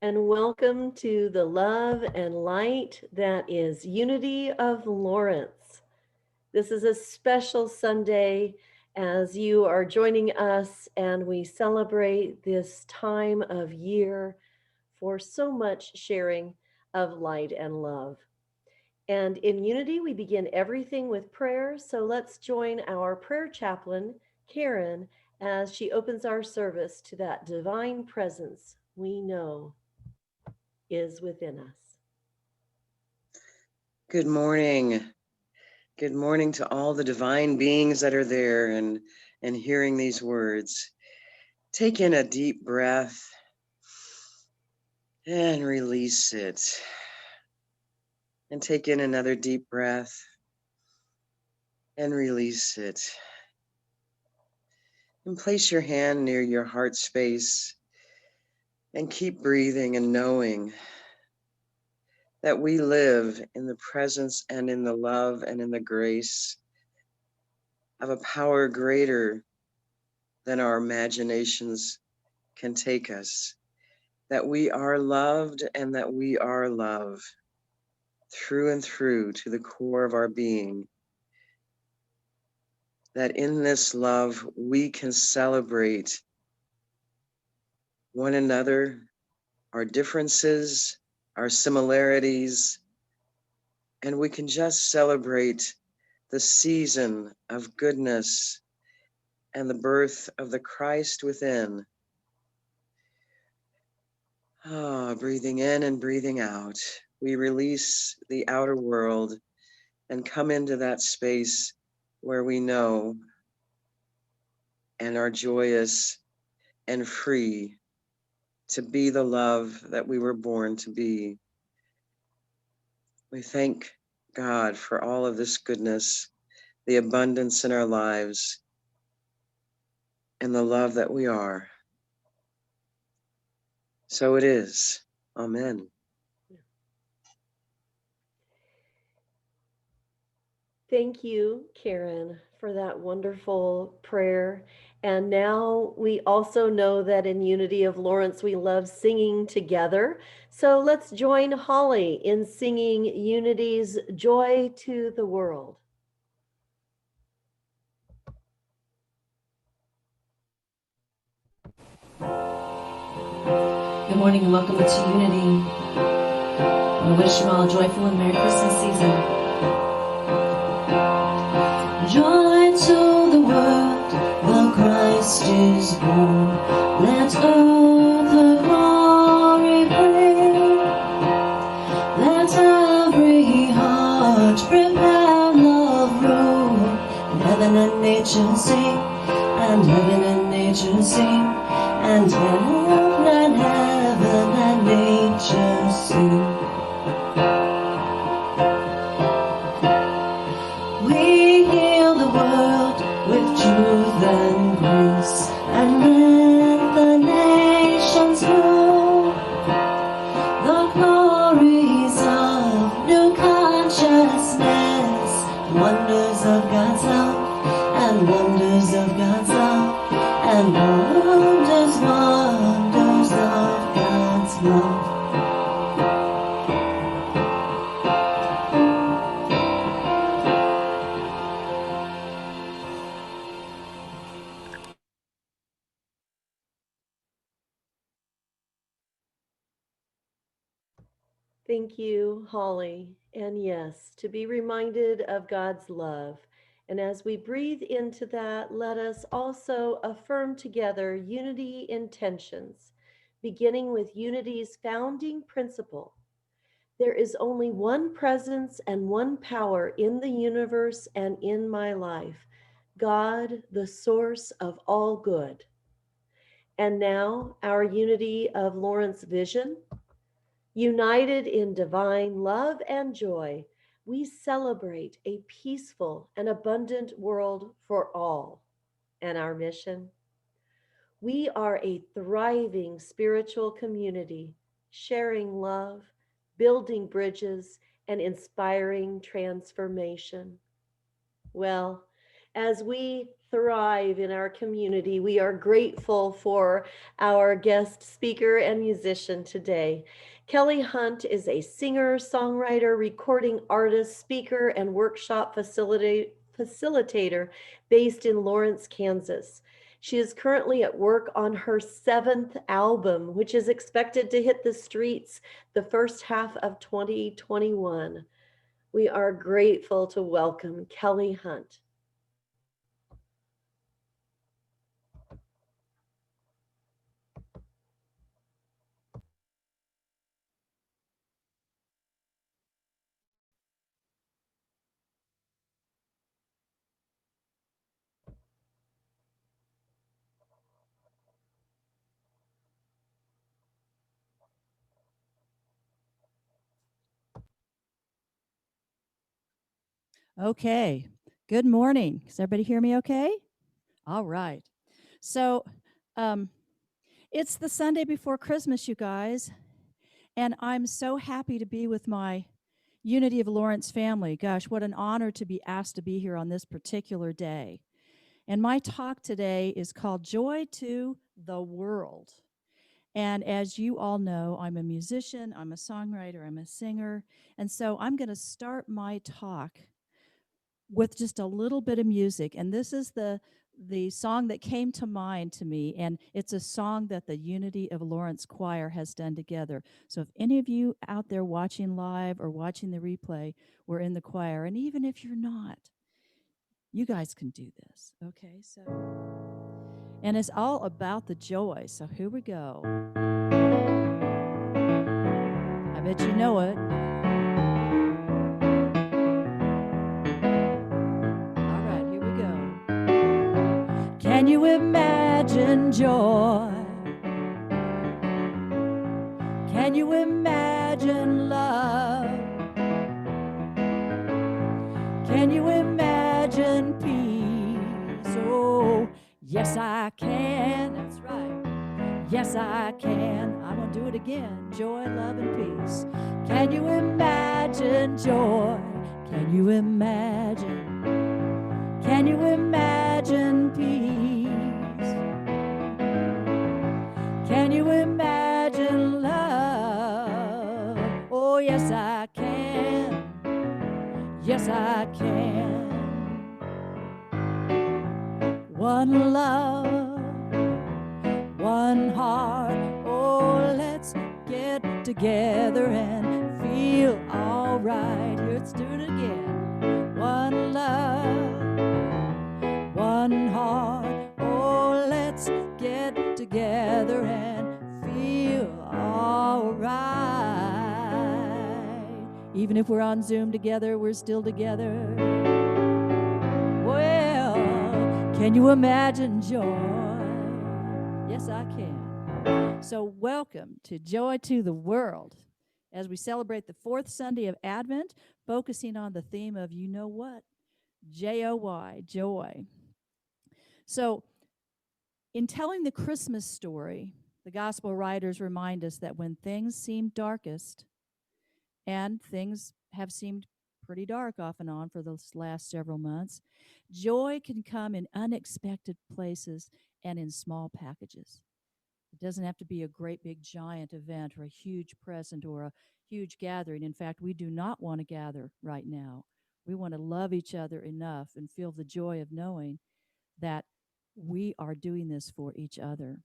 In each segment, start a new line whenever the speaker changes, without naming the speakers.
and welcome to the love and light that is Unity of Lawrence. This is a special Sunday as you are joining us and we celebrate this time of year for so much sharing of light and love. And in Unity, we begin everything with prayer. So let's join our prayer chaplain, Karen, as she opens our service to that divine presence we know is within us.
Good morning. Good morning to all the divine beings that are there and hearing these words. Take in a deep breath and release it. And take in another deep breath and release it. And place your hand near your heart space and keep breathing and knowing that we live in the presence and in the love and in the grace of a power greater than our imaginations can take us, that we are loved and that we are love through and through to the core of our being, that in this love we can celebrate one another, our differences, our similarities, and we can just celebrate the season of goodness and the birth of the Christ within. Breathing in and breathing out, we release the outer world and come into that space where we know and are joyous and free to be the love that we were born to be. We thank God for all of this goodness, the abundance in our lives, and the love that we are. So it is. Amen.
Thank you, Karen, for that wonderful prayer. And now we also know that in Unity of Lawrence, we love singing together. So let's join Holly in singing Unity's Joy to the World.
Good morning and welcome to Unity. I wish you all a joyful and Merry Christmas season. Joy to the world, the Christ is born. Let earth her glory bring. Let every heart prepare love room. And heaven and nature sing, and heaven and nature sing, and heaven and nature sing. We heal the world with truth and grace, and let the nations know the glories of new consciousness, wonders of God's love, and wonders of God's love, and wonders of God's love.
Thank you, Holly. And yes, to be reminded of God's love. And as we breathe into that, let us also affirm together unity intentions, beginning with unity's founding principle. There is only one presence and one power in the universe and in my life, God, the source of all good. And now, our unity of Lawrence vision. United in divine love and joy, we celebrate a peaceful and abundant world for all. And our mission? We are a thriving spiritual community, sharing love, building bridges, and inspiring transformation. Well, as we thrive in our community. We are grateful for our guest speaker and musician today. Kelley Hunt is a singer, songwriter, recording artist, speaker, and workshop facilitator based in Lawrence, Kansas. She is currently at work on her seventh album, which is expected to hit the streets the first half of 2021. We are grateful to welcome Kelley Hunt.
Okay. Good morning. Does everybody hear me okay? All right. So, um, it's the Sunday before Christmas, you guys, and I'm so happy to be with my Unity of Lawrence family. Gosh, what an honor to be asked to be here on this particular day. And my talk today is called Joy to the World. And as you all know, I'm a musician, I'm a songwriter, I'm a singer. And so I'm going to start my talk with just a little bit of music. And this is the song that came to mind to me, and it's a song that the Unity of Lawrence Choir has done together. So if any of you out there watching live or watching the replay were in the choir, and even if you're not, you guys can do this. Okay, so and it's all about the joy. So here we go. I bet you know it. All right, here we go. Can you imagine joy? Can you imagine love? Can you imagine peace? Oh, yes, I can. That's right. Yes, I can. I'm going to do it again. Joy, love, and peace. Can you imagine joy? Can you imagine? Can you imagine peace? Can you imagine love? Oh, yes, I can. Yes, I can. One love, one heart. Oh, let's get together and feel all right. Let's do it again. One love, one heart. Oh, let's get together and feel all right. Even if we're on Zoom together, we're still together. Well, can you imagine joy? Yes, I can. So, welcome to Joy to the World as we celebrate the fourth Sunday of Advent, focusing on the theme of you know what? Joy, joy. So, in telling the Christmas story, the gospel writers remind us that when things seem darkest, and things have seemed pretty dark off and on for the last several months, joy can come in unexpected places and in small packages. It doesn't have to be a great big giant event or a huge present or a huge gathering. In fact, we do not want to gather right now. We want to love each other enough and feel the joy of knowing that we are doing this for each other.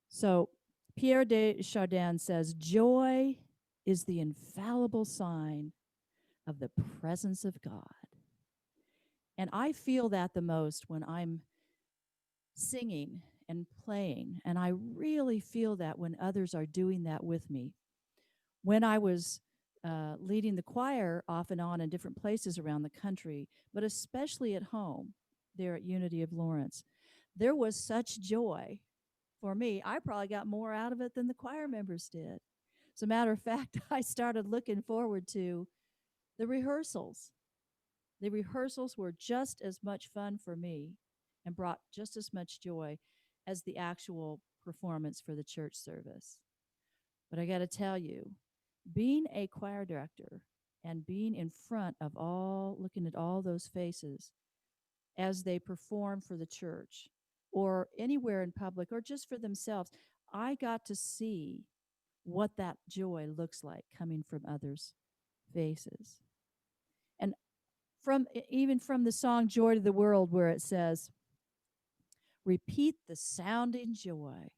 So Pierre de Chardin says, joy is the infallible sign of the presence of God. And I feel that the most when I'm singing and playing. And I really feel that when others are doing that with me. When I was leading the choir off and on in different places around the country, but especially at home there at Unity of Lawrence, there was such joy for me. I probably got more out of it than the choir members did. As a matter of fact, I started looking forward to the rehearsals. The rehearsals were just as much fun for me and brought just as much joy as the actual performance for the church service. But I got to tell you, being a choir director and being in front of all, looking at all those faces, as they perform for the church or anywhere in public or just for themselves. I got to see what that joy looks like coming from others' faces. And even from the song Joy to the World, where it says, repeat the sounding joy,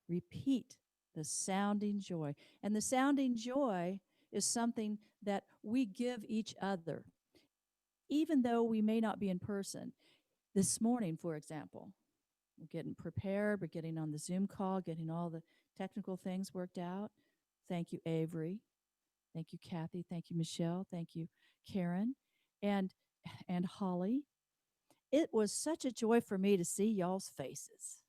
repeat the sounding joy. And the sounding joy is something that we give each other, even though we may not be in person. This morning, for example, we're getting prepared, we're getting on the Zoom call, getting all the technical things worked out. Thank you, Avery. Thank you, Kathy. Thank you, Michelle. Thank you, Karen, and Holly. It was such a joy for me to see y'all's faces.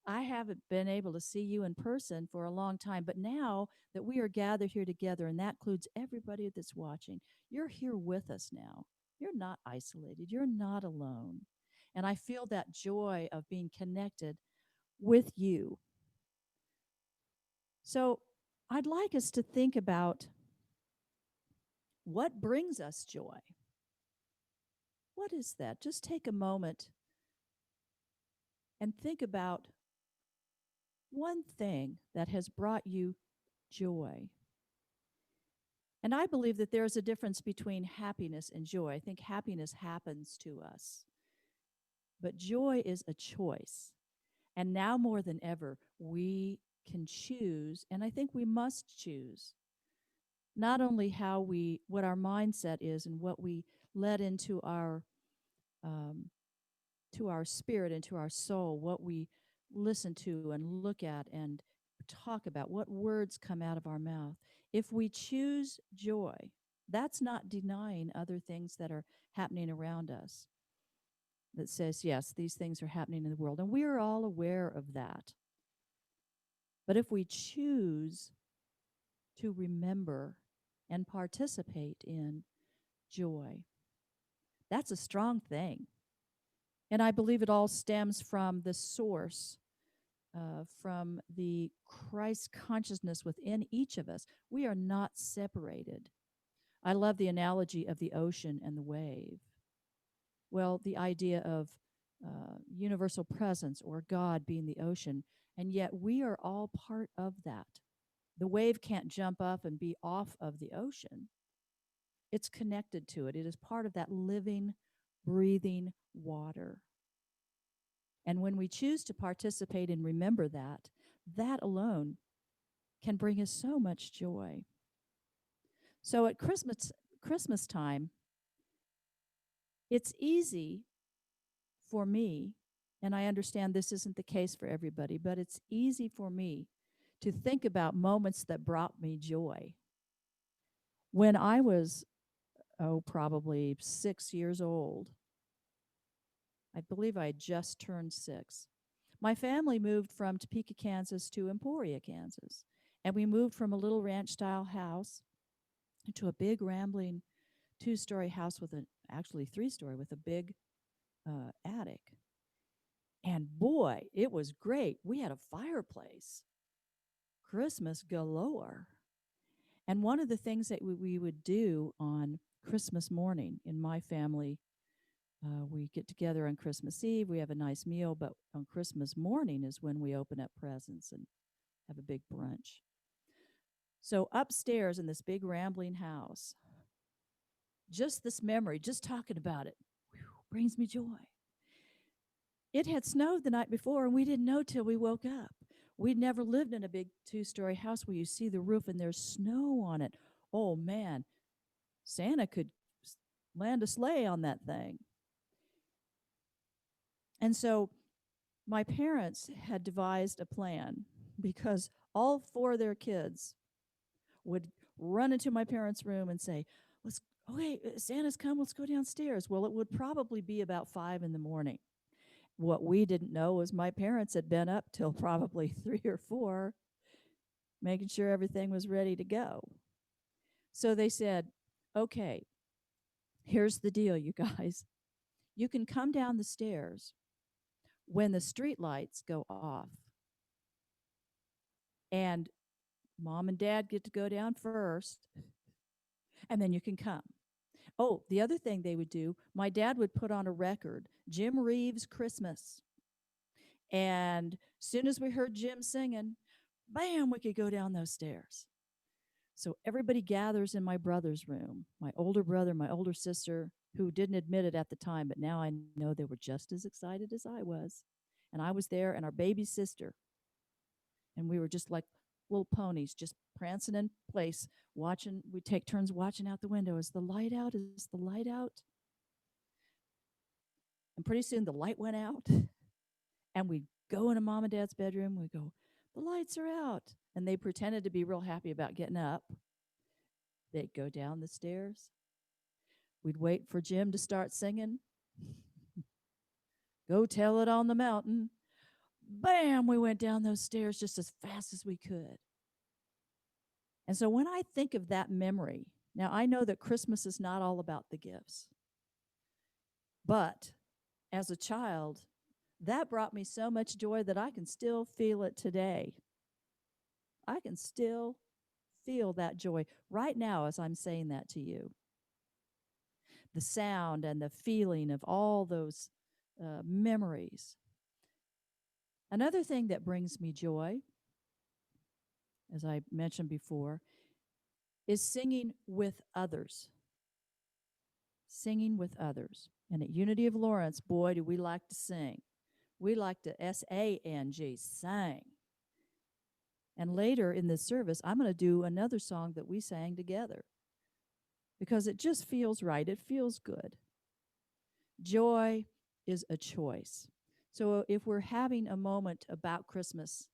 I haven't been able to see you in person for a long time, but now that we are gathered here together, and that includes everybody that's watching, you're here with us now. You're not isolated, you're not alone. And I feel that joy of being connected with you. So I'd like us to think about what brings us joy. What is that? Just take a moment and think about one thing that has brought you joy. And I believe that there's a difference between happiness and joy. I think happiness happens to us, but joy is a choice. And now more than ever, we can choose, and I think we must choose, not only what our mindset is and what we let into um, to our spirit and to our soul, what we listen to and look at and talk about, what words come out of our mouth. If we choose joy, that's not denying other things that are happening around us. That says, yes, these things are happening in the world, and we are all aware of that. But if we choose to remember and participate in joy, that's a strong thing. And I believe it all stems from the source, from the Christ consciousness within each of us. We are not separated. I love the analogy of the ocean and the wave. Well, the idea of universal presence or God being the ocean, and yet we are all part of that. The wave can't jump up and be off of the ocean. It's connected to it. It is part of that living, breathing water. And when we choose to participate and remember that, that alone can bring us so much joy. So at Christmas time, it's easy for me, and I understand this isn't the case for everybody, but it's easy for me to think about moments that brought me joy. When I was, probably 6 years old, I believe I had just turned 6. My family moved from Topeka, Kansas to Emporia, Kansas. And we moved from a little ranch style house to a big rambling 2-story house with actually 3-story with a big attic. And boy, it was great. We had a fireplace, Christmas galore. And one of the things that we would do on Christmas morning in my family, we get together on Christmas Eve, we have a nice meal, but on Christmas morning is when we open up presents and have a big brunch. So upstairs in this big rambling house, just this memory, just talking about it, brings me joy. It had snowed the night before, and we didn't know till we woke up. We'd never lived in a big 2-story house where you see the roof and there's snow on it. Oh, man, Santa could land a sleigh on that thing. And so my parents had devised a plan because all 4 of their kids would run into my parents' room and say, Santa's come, let's go downstairs. Well, it would probably be about 5 in the morning. What we didn't know was my parents had been up till probably 3 or 4, making sure everything was ready to go. So they said, okay, here's the deal, you guys. You can come down the stairs when the street lights go off. And mom and dad get to go down first, and then you can come. Oh, the other thing they would do, my dad would put on a record, Jim Reeves Christmas. And as soon as we heard Jim singing, bam, we could go down those stairs. So everybody gathers in my brother's room, my older brother, my older sister, who didn't admit it at the time, but now I know they were just as excited as I was. And I was there, and our baby sister. And we were just like little ponies, just prancing in place, watching. We take turns watching out the window. Is the light out? Is the light out? And pretty soon the light went out, and we'd go into mom and dad's bedroom. We go, the lights are out. And they pretended to be real happy about getting up. They'd go down the stairs. We'd wait for Jim to start singing. Go tell it on the mountain. Bam, we went down those stairs just as fast as we could. And so when I think of that memory, now I know that Christmas is not all about the gifts. But as a child, that brought me so much joy that I can still feel it today. I can still feel that joy right now as I'm saying that to you. The sound and the feeling of all those memories. Another thing that brings me joy, as I mentioned before, is singing with others. Singing with others. And at Unity of Lawrence, boy, do we like to sing. We like to S-A-N-G, sang. And later in this service, I'm going to do another song that we sang together because it just feels right. It feels good. Joy is a choice. So if we're having a moment about Christmas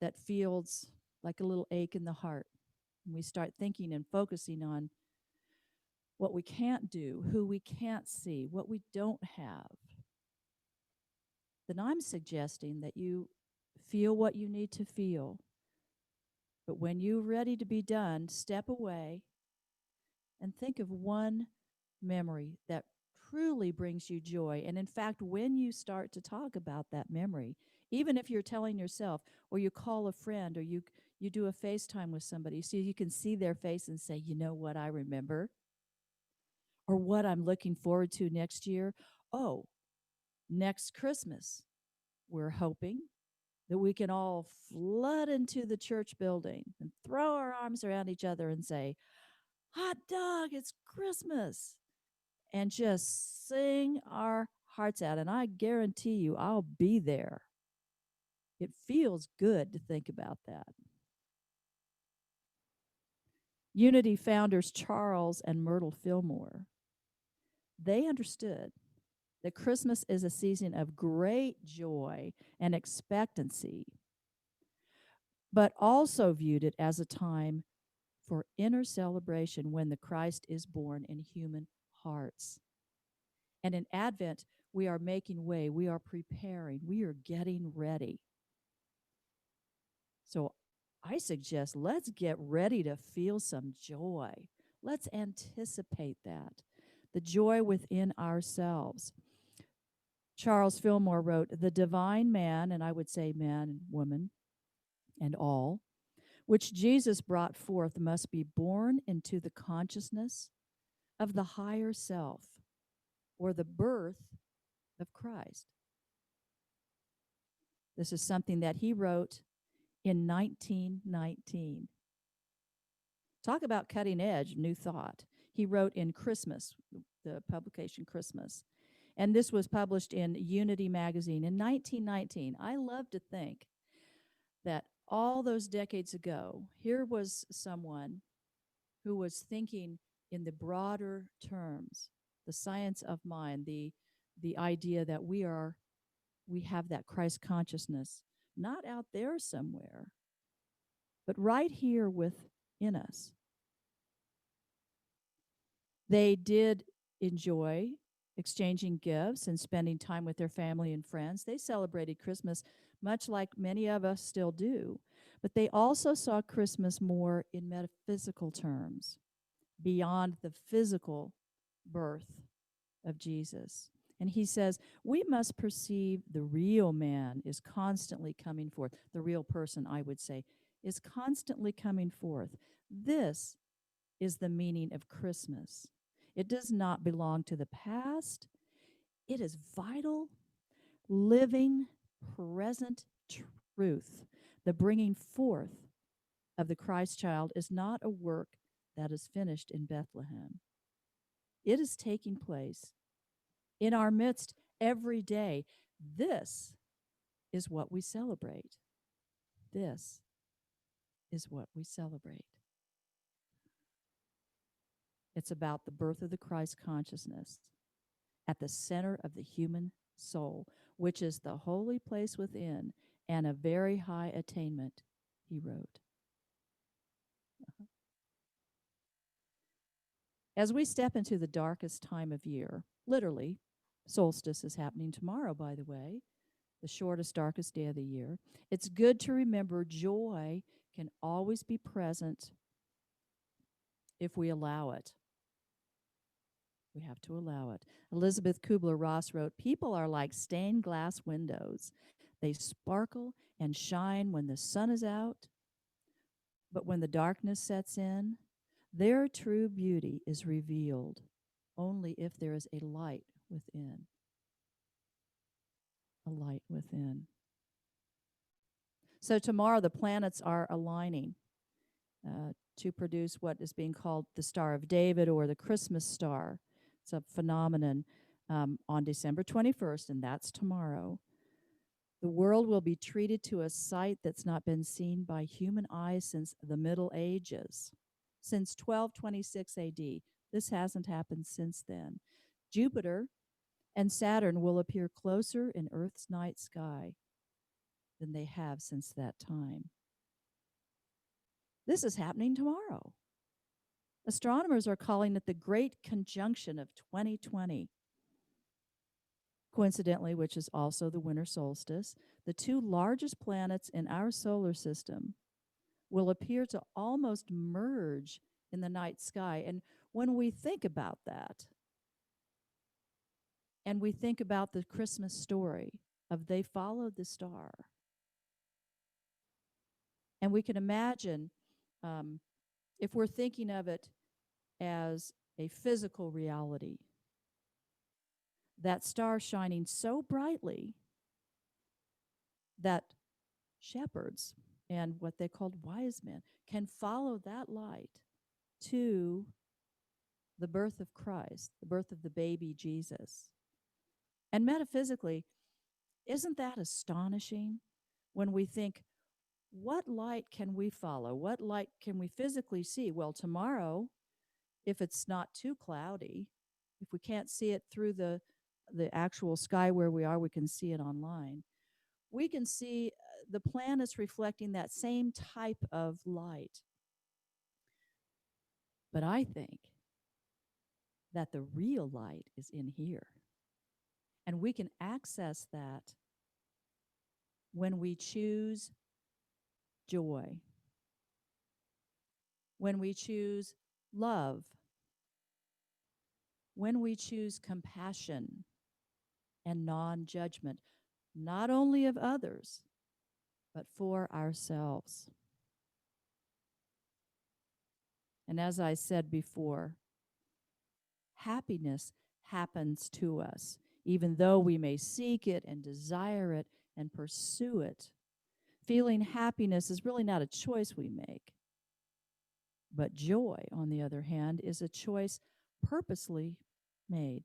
that feels like a little ache in the heart, and we start thinking and focusing on what we can't do, who we can't see, what we don't have, then I'm suggesting that you feel what you need to feel. But when you're ready to be done, step away and think of one memory that truly brings you joy. And in fact, when you start to talk about that memory, even if you're telling yourself, or you call a friend, or you do a FaceTime with somebody so you can see their face and say, you know what I remember? Or what I'm looking forward to next year? Oh, next Christmas, we're hoping that we can all flood into the church building and throw our arms around each other and say, hot dog, it's Christmas, and just sing our hearts out. And I guarantee you, I'll be there. It feels good to think about that. Unity founders Charles and Myrtle Fillmore, they understood that Christmas is a season of great joy and expectancy, but also viewed it as a time for inner celebration when the Christ is born in human hearts. And in Advent, we are making way, we are preparing, we are getting ready. So I suggest let's get ready to feel some joy. Let's anticipate that, the joy within ourselves. Charles Fillmore wrote, the divine man, and I would say man and woman and all, which Jesus brought forth must be born into the consciousness of the higher self, or the birth of Christ. This is something that he wrote in 1919. Talk about cutting edge, new thought. He wrote in Christmas, the publication Christmas, and this was published in Unity magazine in 1919. I love to think that all those decades ago, here was someone who was thinking in the broader terms, the science of mind, the idea that we have that Christ consciousness, not out there somewhere, but right here within us. They did enjoy exchanging gifts and spending time with their family and friends. They celebrated Christmas much like many of us still do, but they also saw Christmas more in metaphysical terms, beyond the physical birth of Jesus. And he says, we must perceive the real man is constantly coming forth. The real person, I would say, is constantly coming forth. This is the meaning of Christmas. It does not belong to the past. It is vital, living, present truth. The bringing forth of the Christ child is not a work that is finished in Bethlehem. It is taking place in our midst every day. This is what we celebrate. This is what we celebrate. It's about the birth of the Christ consciousness at the center of the human soul, which is the holy place within and a very high attainment, he wrote. As we step into the darkest time of year, literally, solstice is happening tomorrow, by the way, the shortest, darkest day of the year, it's good to remember joy can always be present if we allow it. We have to allow it. Elizabeth Kubler-Ross wrote, "People are like stained glass windows. They sparkle and shine when the sun is out, but when the darkness sets in, their true beauty is revealed only if there is a light within." A light within. So tomorrow the planets are aligning to produce what is being called the Star of David or the Christmas star. It's a phenomenon on December 21st, and that's tomorrow. The world will be treated to a sight that's not been seen by human eyes since the Middle Ages, since 1226 AD. This hasn't happened since then. Jupiter and Saturn will appear closer in Earth's night sky than they have since that time. This is happening tomorrow. Astronomers are calling it the Great Conjunction of 2020. Coincidentally, which is also the winter solstice, the two largest planets in our solar system will appear to almost merge in the night sky. And when we think about that, and we think about the Christmas story of they followed the star, and we can imagine if we're thinking of it as a physical reality, that star shining so brightly that shepherds and what they called wise men can follow that light to the birth of Christ, the birth of the baby Jesus. And metaphysically, isn't that astonishing when we think, what light can we follow? What light can we physically see? Well, tomorrow, if it's not too cloudy, if we can't see it through the actual sky where we are, we can see it online. We can see the planets reflecting that same type of light. But I think that the real light is in here. And we can access that when we choose joy, when we choose love, when we choose compassion and non-judgment, not only of others, but for ourselves. And as I said before, happiness happens to us, even though we may seek it and desire it and pursue it. Feeling happiness is really not a choice we make. But joy, on the other hand, is a choice purposefully made.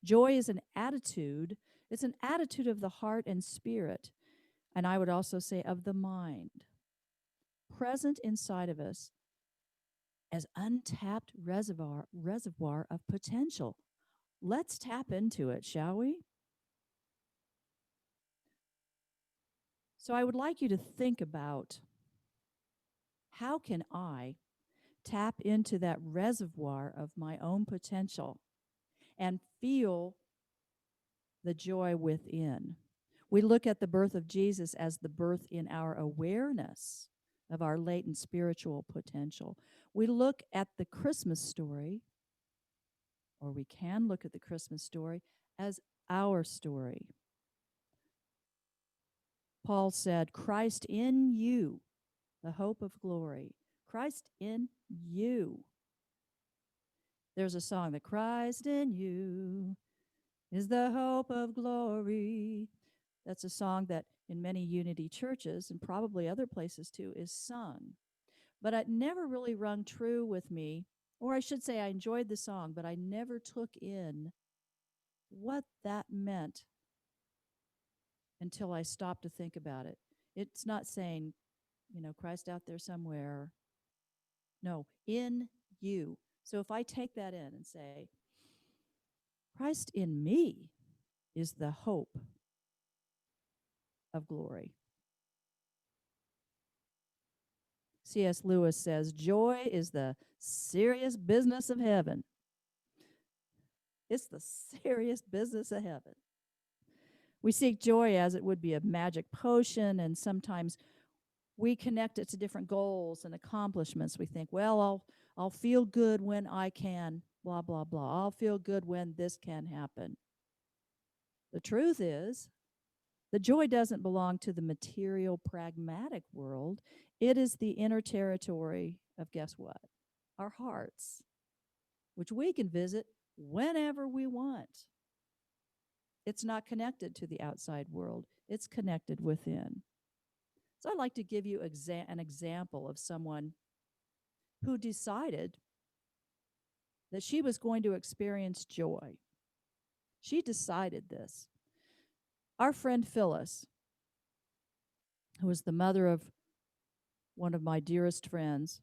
Joy is an attitude. It's an attitude of the heart and spirit, and I would also say of the mind, present inside of us as untapped reservoir of potential. Let's tap into it, shall we? So I would like you to think about, how can I tap into that reservoir of my own potential and feel the joy within? We look at the birth of Jesus as the birth in our awareness of our latent spiritual potential. We look at the Christmas story, or we can look at the Christmas story as our story. Paul said, Christ in you, the hope of glory. Christ in you. There's a song that Christ in you is the hope of glory. That's a song that in many unity churches and probably other places too is sung. But it never really rung true with me, or I should say I enjoyed the song, but I never took in what that meant until I stopped to think about it. It's not saying, Christ out there somewhere. No, in you. So if I take that in and say, Christ in me is the hope of glory. C.S. Lewis says, joy is the serious business of heaven. It's the serious business of heaven. We seek joy as it would be a magic potion, and sometimes we connect it to different goals and accomplishments. We think, well, I'll feel good when I can, blah, blah, blah. I'll feel good when this can happen. The truth is, the joy doesn't belong to the material, pragmatic world. It is the inner territory of, guess what? Our hearts, which we can visit whenever we want. It's not connected to the outside world. It's connected within. So I'd like to give you an example of someone who decided that she was going to experience joy. She decided this. Our friend Phyllis, who was the mother of one of my dearest friends,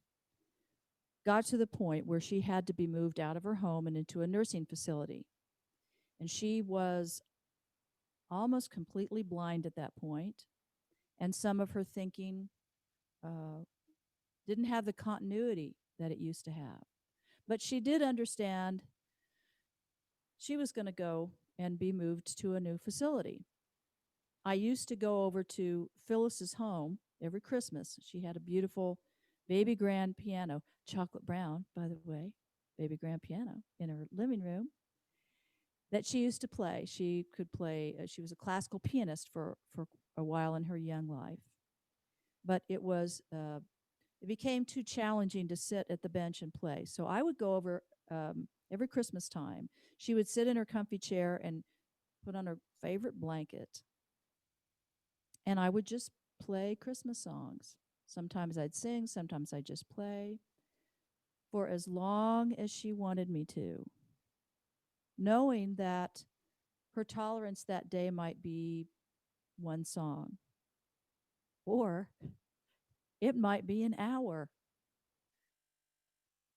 got to the point where she had to be moved out of her home and into a nursing facility. And she was almost completely blind at that point, and some of her thinking didn't have the continuity that it used to have. But she did understand she was going to go and be moved to a new facility. I used to go over to Phyllis's home every Christmas. She had a beautiful baby grand piano, chocolate brown, by the way, baby grand piano in her living room that she used to play. She could play, she was a classical pianist for a while in her young life. But it became too challenging to sit at the bench and play. So I would go over every Christmas time. She would sit in her comfy chair and put on her favorite blanket. And I would just play Christmas songs. Sometimes I'd sing, sometimes I'd just play for as long as she wanted me to, knowing that her tolerance that day might be one song, or it might be an hour.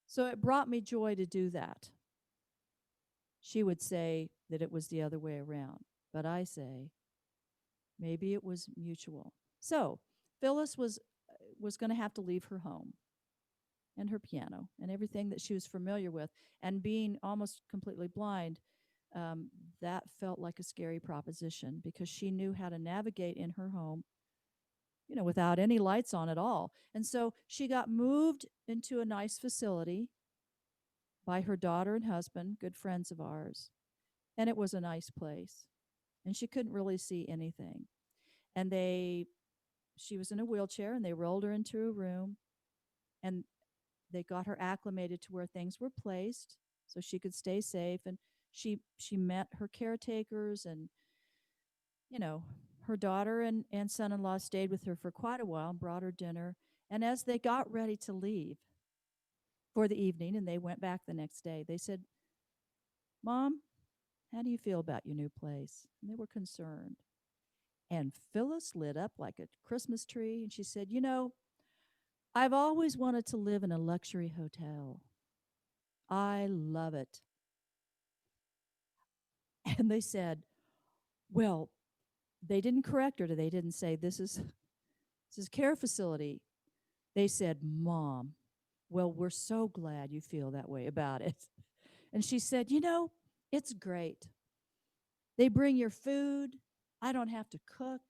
So it brought me joy to do that. She would say that it was the other way around, but I say maybe it was mutual. So Phyllis was going to have to leave her home and her piano and everything that she was familiar with, and being almost completely blind, that felt like a scary proposition because she knew how to navigate in her home, without any lights on at all. And so she got moved into a nice facility by her daughter and husband, good friends of ours. And it was a nice place. And she couldn't really see anything. And she was in a wheelchair, and they rolled her into a room, and they got her acclimated to where things were placed so she could stay safe. And she met her caretakers, and her daughter and son-in-law stayed with her for quite a while and brought her dinner. And as they got ready to leave for the evening and they went back the next day, they said, Mom, how do you feel about your new place? And they were concerned. And Phyllis lit up like a Christmas tree, and she said, I've always wanted to live in a luxury hotel. I love it. And they said, well, they didn't correct her. They didn't say this is care facility. They said, Mom, well, we're so glad you feel that way about it. And she said, it's great. They bring your food. I don't have to cook.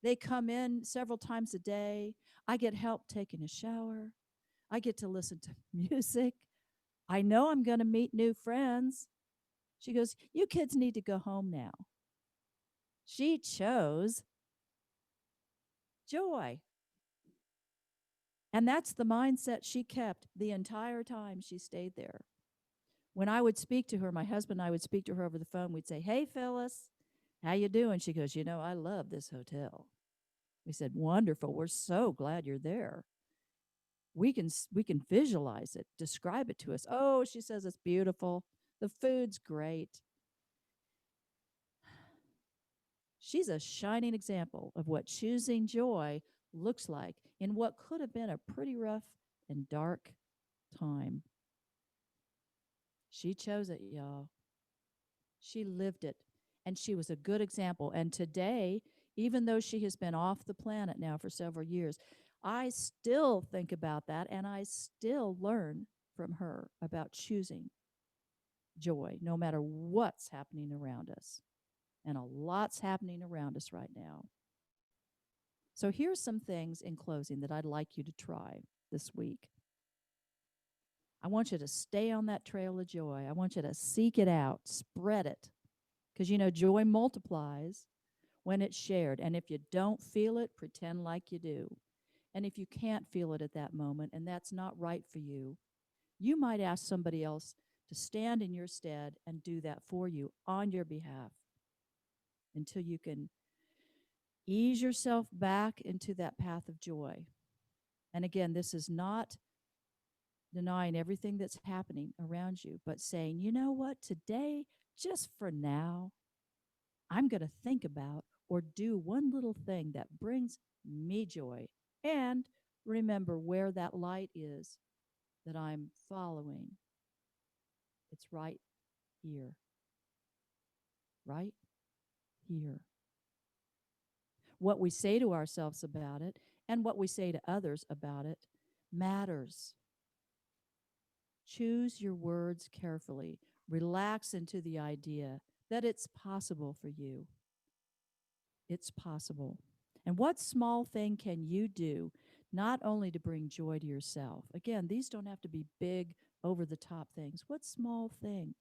They come in several times a day. I get help taking a shower. I get to listen to music. I know I'm going to meet new friends. She goes, you kids need to go home now. She chose joy. And that's the mindset she kept the entire time she stayed there. When I would speak to her, my husband and I would speak to her over the phone. We'd say, "Hey, Phyllis, how you doing?" She goes, "I love this hotel." We said, "Wonderful. We're so glad you're there. We can visualize it. Describe it to us." "Oh," she says, "it's beautiful. The food's great." She's a shining example of what choosing joy looks like in what could have been a pretty rough and dark time. She chose it, y'all. She lived it, and she was a good example. And today, even though she has been off the planet now for several years, I still think about that and I still learn from her about choosing joy no matter what's happening around us. And a lot's happening around us right now. So here's some things in closing that I'd like you to try this week. I want you to stay on that trail of joy. I want you to seek it out, spread it. Because joy multiplies when it's shared. And if you don't feel it, pretend like you do. And if you can't feel it at that moment and that's not right for you, you might ask somebody else to stand in your stead and do that for you on your behalf until you can ease yourself back into that path of joy. And again, this is not denying everything that's happening around you, but saying, you know what, today, just for now, I'm going to think about or do one little thing that brings me joy. And remember where that light is that I'm following. It's right here. Right here. What we say to ourselves about it and what we say to others about it matters. Choose your words carefully. Relax into the idea that it's possible for you. It's possible. And what small thing can you do not only to bring joy to yourself? Again, these don't have to be big, over the top things. What small thing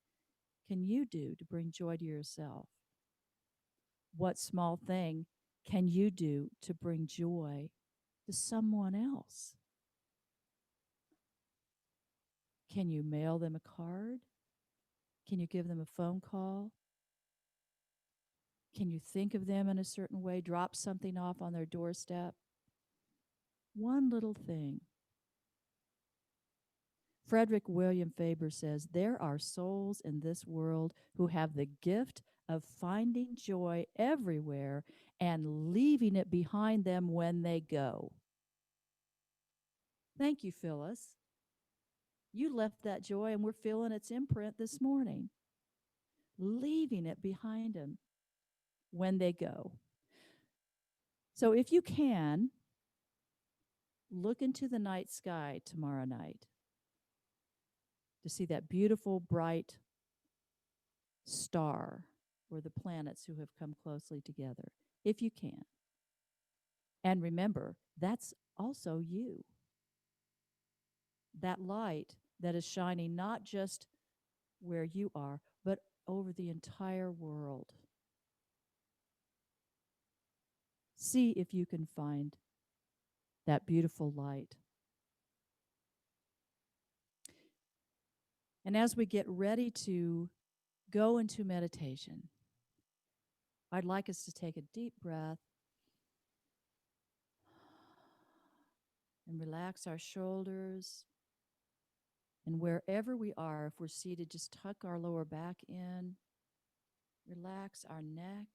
can you do to bring joy to yourself? What small thing can you do to bring joy to someone else? Can you mail them a card? Can you give them a phone call? Can you think of them in a certain way? Drop something off on their doorstep? One little thing. Frederick William Faber says, "There are souls in this world who have the gift of finding joy everywhere and leaving it behind them when they go." Thank you, Phyllis. You left that joy and we're feeling its imprint this morning. Leaving it behind them when they go. So if you can, look into the night sky tomorrow night to see that beautiful, bright star or the planets who have come closely together, if you can. And remember, that's also you. That light that is shining not just where you are, but over the entire world. See if you can find that beautiful light. And as we get ready to go into meditation, I'd like us to take a deep breath and relax our shoulders. And wherever we are, if we're seated, just tuck our lower back in, relax our neck.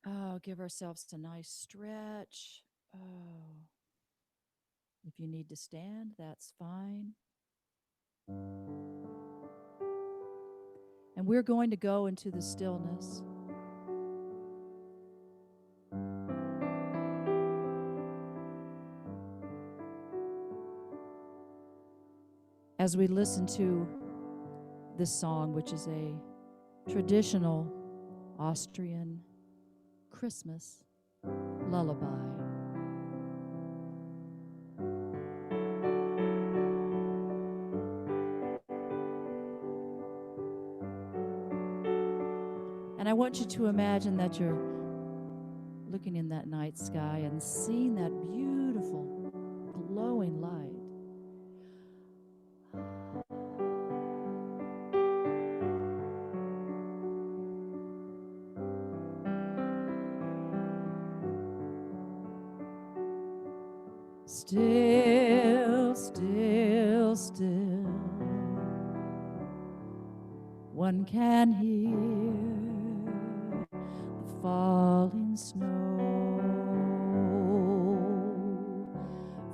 Oh, give ourselves a nice stretch. Oh, if you need to stand, that's fine. And we're going to go into the stillness. As we listen to this song, which is a traditional Austrian Christmas lullaby. And I want you to imagine that you're looking in that night sky and seeing that beautiful glowing light. Still, still, still, one can hear the falling snow,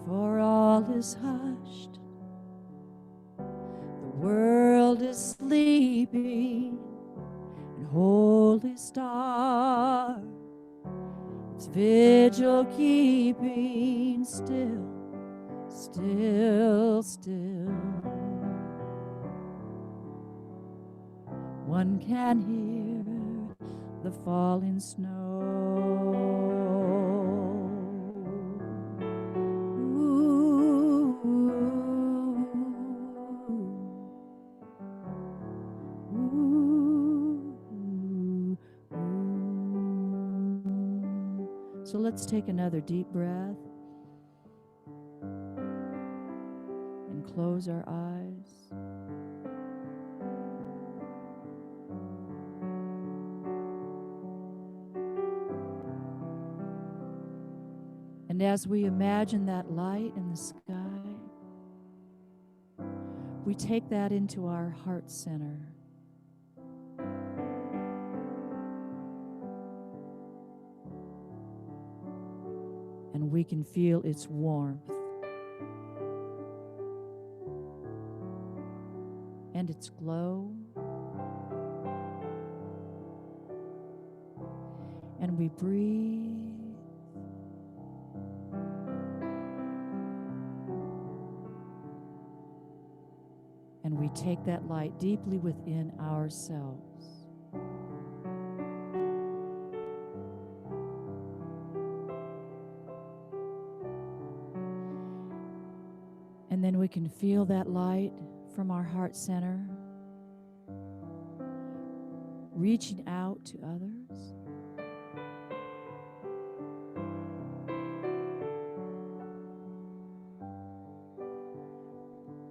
for all is hushed, the world is sleeping, and holy star, its vigil keeping still, still, still. One can hear the falling snow. Ooh, ooh, ooh. So let's take another deep breath and close our eyes. And as we imagine that light in the sky, we take that into our heart center. And we can feel its warmth and its glow. And we breathe. And we take that light deeply within ourselves. And then we can feel that light from our heart center reaching out to others.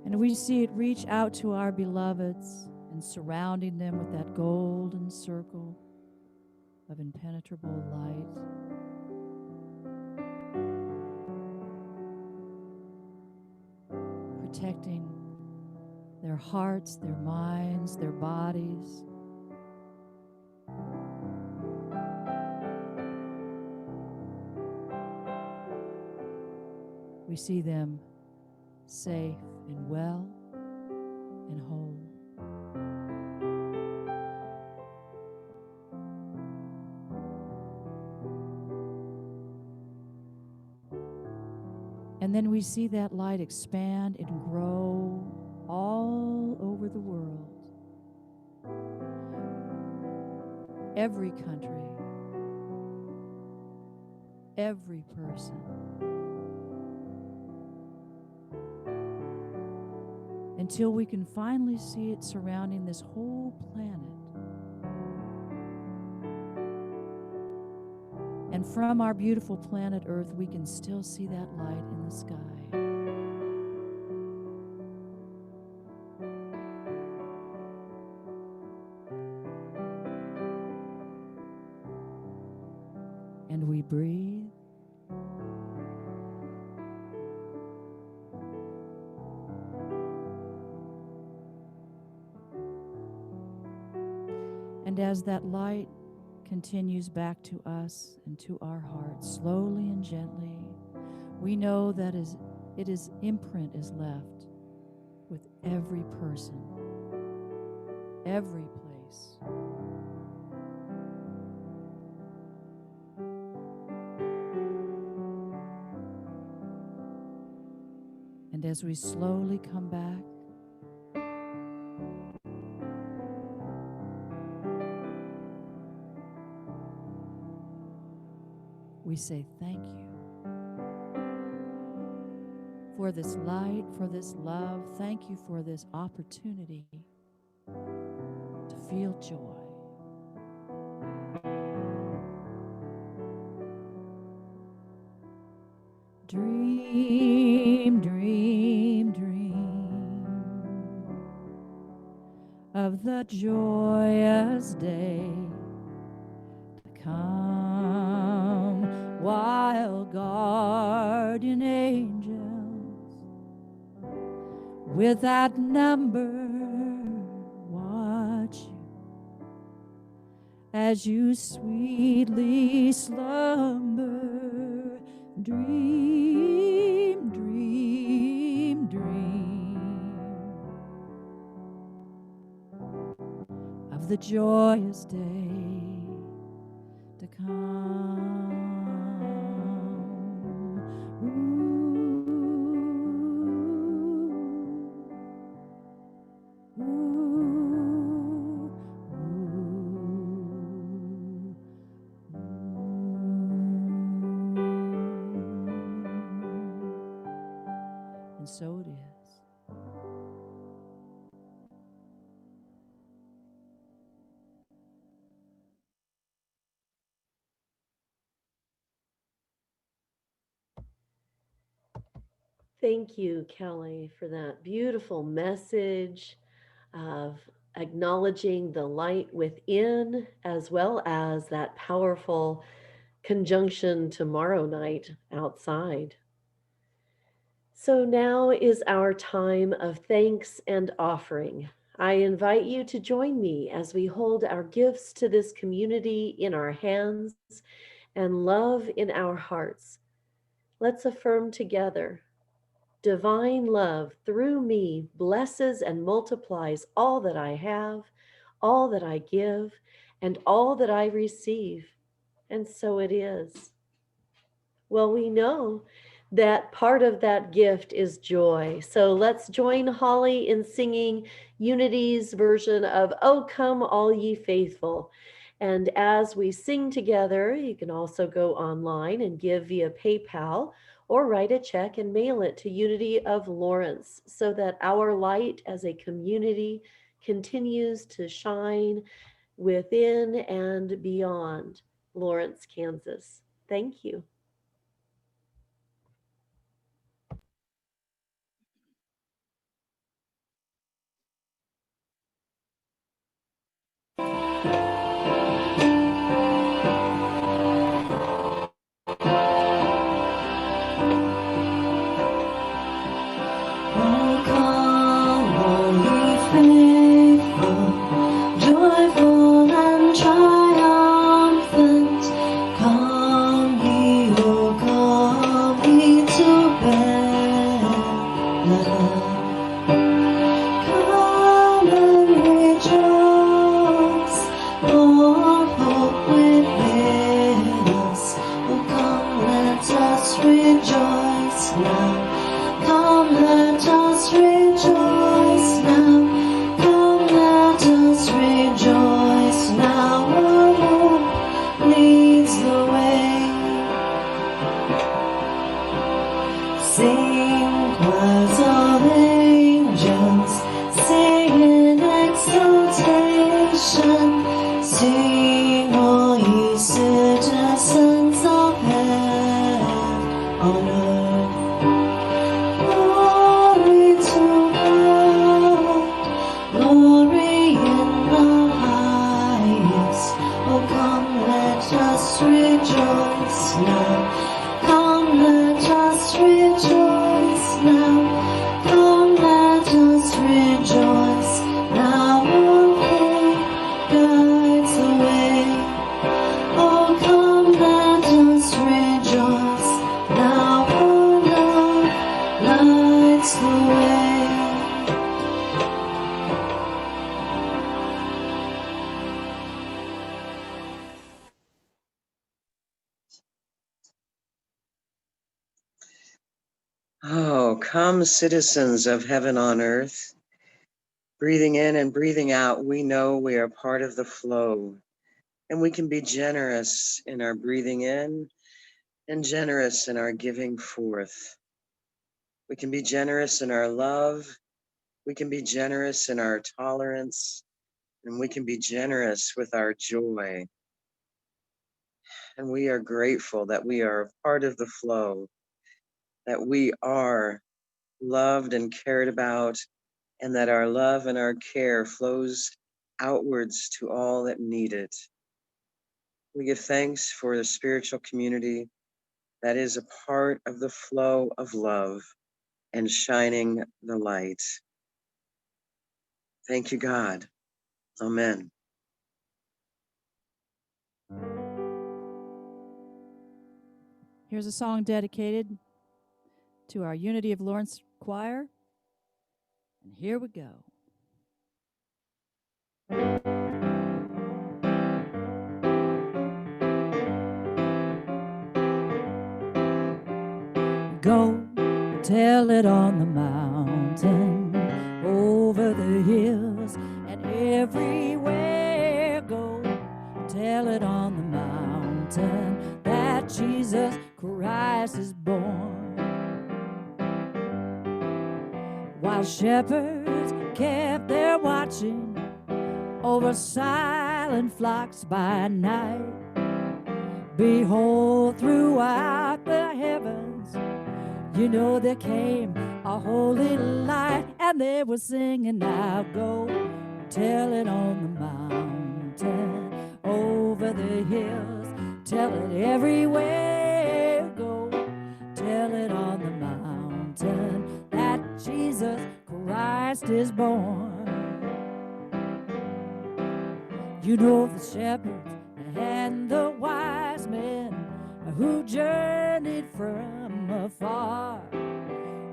And we see it reach out to our beloveds and surrounding them with that golden circle of impenetrable light. Protecting their hearts, their minds, their bodies. We see them safe and well and whole. And then we see that light expand and grow all over the world. Every country, every person. Until we can finally see it surrounding this whole planet. And from our beautiful planet Earth, we can still see that light in the sky. And we breathe. And as that light continues back to us and to our hearts, slowly and gently, we know that its imprint is left with every person, every place. And as we slowly come back, we say thank you for this light, for this love. Thank you for this opportunity to feel joy. Dream, dream, dream of the joyous day to come while while guardian angels without number watch you as you sweetly slumber. Dream, dream, dream of the joyous day to come. Ooh, ooh, ooh. And so it is.
Thank you, Kelley, for that beautiful message of acknowledging the light within, as well as that powerful conjunction tomorrow night outside. So now is our time of thanks and offering. I invite you to join me as we hold our gifts to this community in our hands and love in our hearts. Let's affirm together. Divine love through me blesses and multiplies all that I have, all that I give, and all that I receive. And so it is. Well, we know that part of that gift is joy. So let's join Holly in singing Unity's version of "Oh Come All Ye Faithful." And as we sing together, you can also go online and give via PayPal or write a check and mail it to Unity of Lawrence so that our light as a community continues to shine within and beyond Lawrence, Kansas. Thank you.
Oh, come, all ye faithful, joyful and triumphant. Come ye, oh, come ye to Bethlehem. Come and rejoice, for hope within us. Oh, come, let us rejoice now. Come, let us rejoice now. Come, let us rejoice now. Our hope leads the way. Sing, choirs of angels, sing in exaltation. Sing, all ye citizens of heaven on earth. Glory to God, glory in the highest. Oh, come, let us rejoice now. Come, let us rejoice now. Come, let us rejoice now. Our faith guides the way. Oh, come, let us rejoice now. Our love lights the way.
Oh, come, citizens of heaven on earth. Breathing in and breathing out, we know we are part of the flow, and we can be generous in our breathing in and generous in our giving forth. We can be generous in our love. We can be generous in our tolerance, and we can be generous with our joy. And we are grateful that we are part of the flow, that we are loved and cared about, and that our love and our care flows outwards to all that need it. We give thanks for the spiritual community that is a part of the flow of love and shining the light. Thank you, God. Amen.
Here's a song dedicated to our Unity of Lawrence choir. And here we go. Go tell it on the mountain, over the hills and everywhere. Go tell it on the mountain that Jesus Christ is born. While shepherds kept their watching over silent flocks by night, behold, throughout the heavens, you know, there came a holy light, and they were singing, now go tell it on the mountain, over the hills, tell it everywhere. Go tell it on the mountain that Jesus Christ is born. You know, the shepherds and the wise men who journeyed from afar,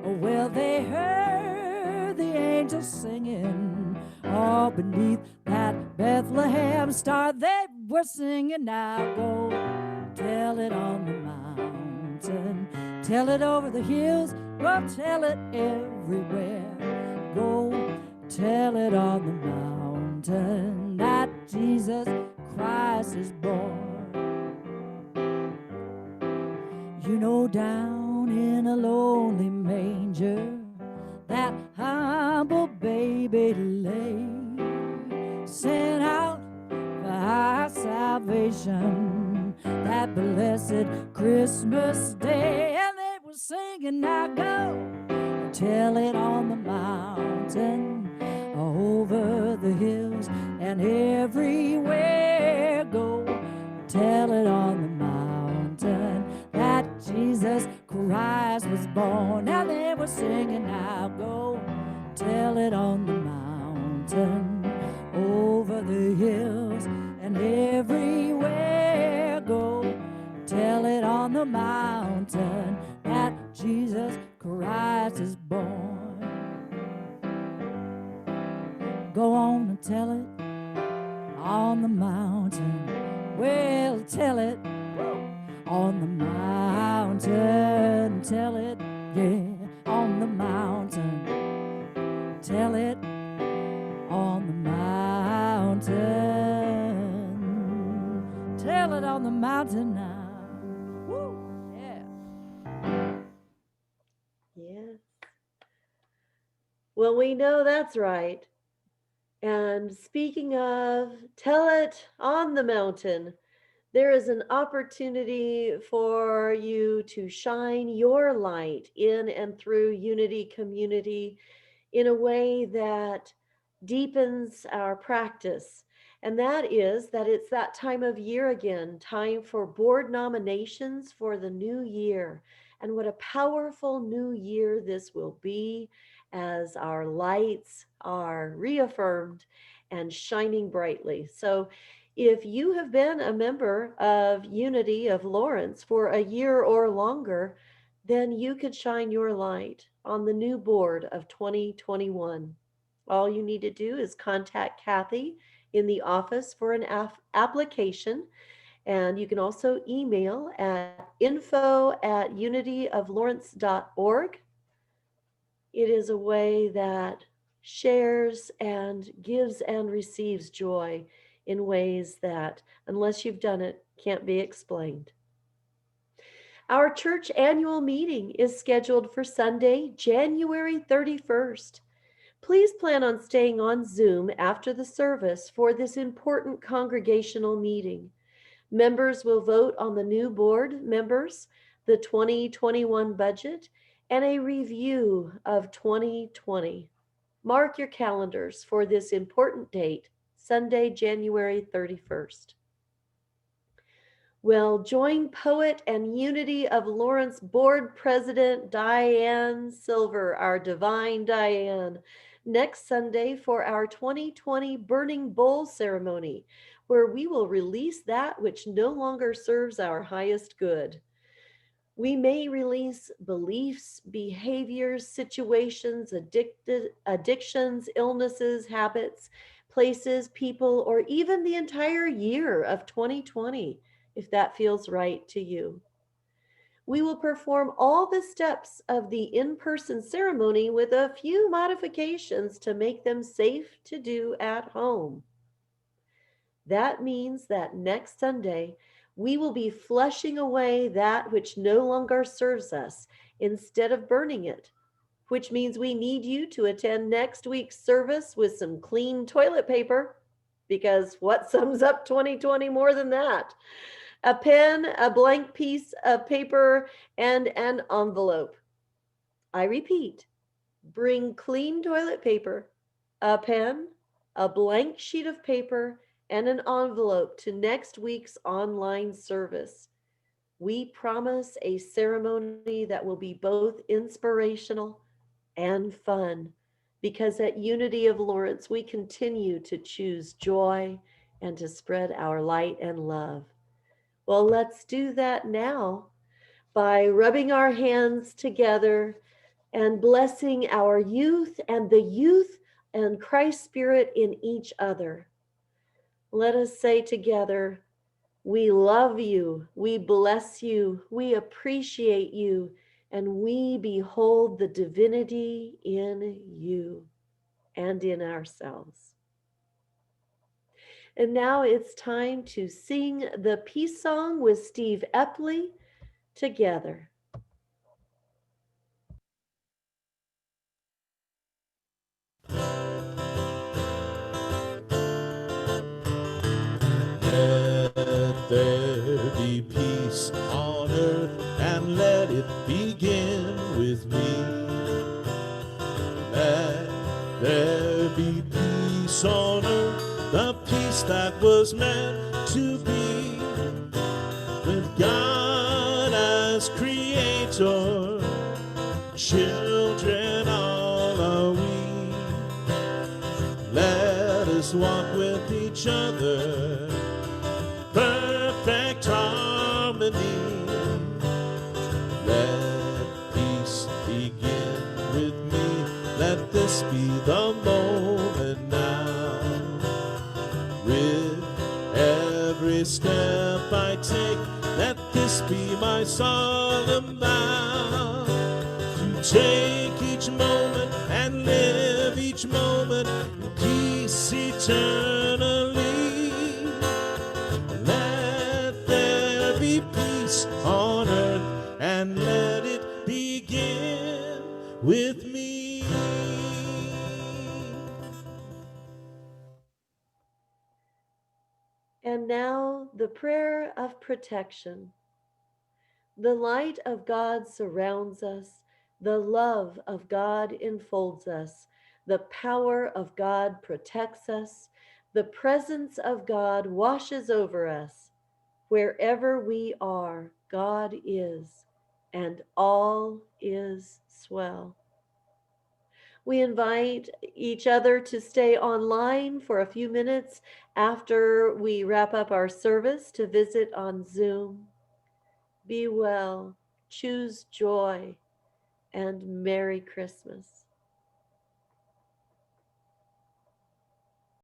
well, they heard the angels singing all beneath that Bethlehem star. They were singing, now go tell it on the mountain, tell it over the hills, go tell it everywhere. Go tell it on the mountain that Jesus Christ is born. You know, down in a lonely manger, that humble baby lay, sent out for our salvation, that blessed Christmas day. And they were singing, now go tell it on the mountain, over the hills and everywhere. Go tell it on the mountain that Jesus Christ was born. Now they were singing, now go tell it on the mountain, over the hills and everywhere. Go tell it on the mountain that Jesus Christ is born. Go on and tell it on the mountain. Well, tell it on the mountain. Tell it, yeah, on the mountain. Tell it on the mountain. Tell it on the mountain now. Woo, yeah.
Yes. Well, we know that's right. And speaking of, tell it on the mountain, there is an opportunity for you to shine your light in and through Unity Community in a way that deepens our practice. And that is that it's that time of year again, time for board nominations for the new year. And what a powerful new year this will be as our lights are reaffirmed and shining brightly. So, if you have been a member of Unity of Lawrence for a year or longer, then you could shine your light on the new board of 2021. All you need to do is contact Kathy in the office for an application. And you can also email at info@unityoflawrence.org. It is a way that shares and gives and receives joy in ways that, unless you've done it, can't be explained. Our church annual meeting is scheduled for Sunday, January 31st. Please plan on staying on Zoom after the service for this important congregational meeting. Members will vote on the new board members, the 2021 budget, and a review of 2020. Mark your calendars for this important date, Sunday, January 31st. Well, join poet and Unity of Lawrence Board President Diane Silver, our divine Diane, next Sunday for our 2020 Burning Bowl ceremony, where we will release that which no longer serves our highest good. We may release beliefs, behaviors, situations, addictions, illnesses, habits, places, people, or even the entire year of 2020, if that feels right to you. We will perform all the steps of the in person ceremony with a few modifications to make them safe to do at home. That means that next Sunday, we will be flushing away that which no longer serves us instead of burning it, which means we need you to attend next week's service with some clean toilet paper, because what sums up 2020 more than that? A pen, a blank piece of paper, and an envelope. I repeat, bring clean toilet paper, a pen, a blank sheet of paper, and an envelope to next week's online service. We promise a ceremony that will be both inspirational and fun, because at Unity of Lawrence, we continue to choose joy and to spread our light and love. Well, let's do that now by rubbing our hands together and blessing our youth and the youth and Christ Spirit in each other. Let us say together, we love you, we bless you, we appreciate you, and we behold the divinity in you and in ourselves. And now it's time to sing the peace song with Steve Epley together.
Let there be peace on earth and let it begin with me. Let there be peace on earth, the peace that was meant to be, with God as creator, children all are we. Let us walk with each other, perfect harmony. Let peace begin with me. Let this be the moment now. With every step I take, let this be my solemn vow, to take each moment and live each moment in peace eternally. Let there be peace on earth and let it begin with me.
And now the prayer of protection. The light of God surrounds us, the love of God enfolds us, the power of God protects us, the presence of God washes over us. Wherever we are, God is, and all is swell. We invite each other to stay online for a few minutes after we wrap up our service to visit on Zoom. Be well, choose joy, and Merry Christmas.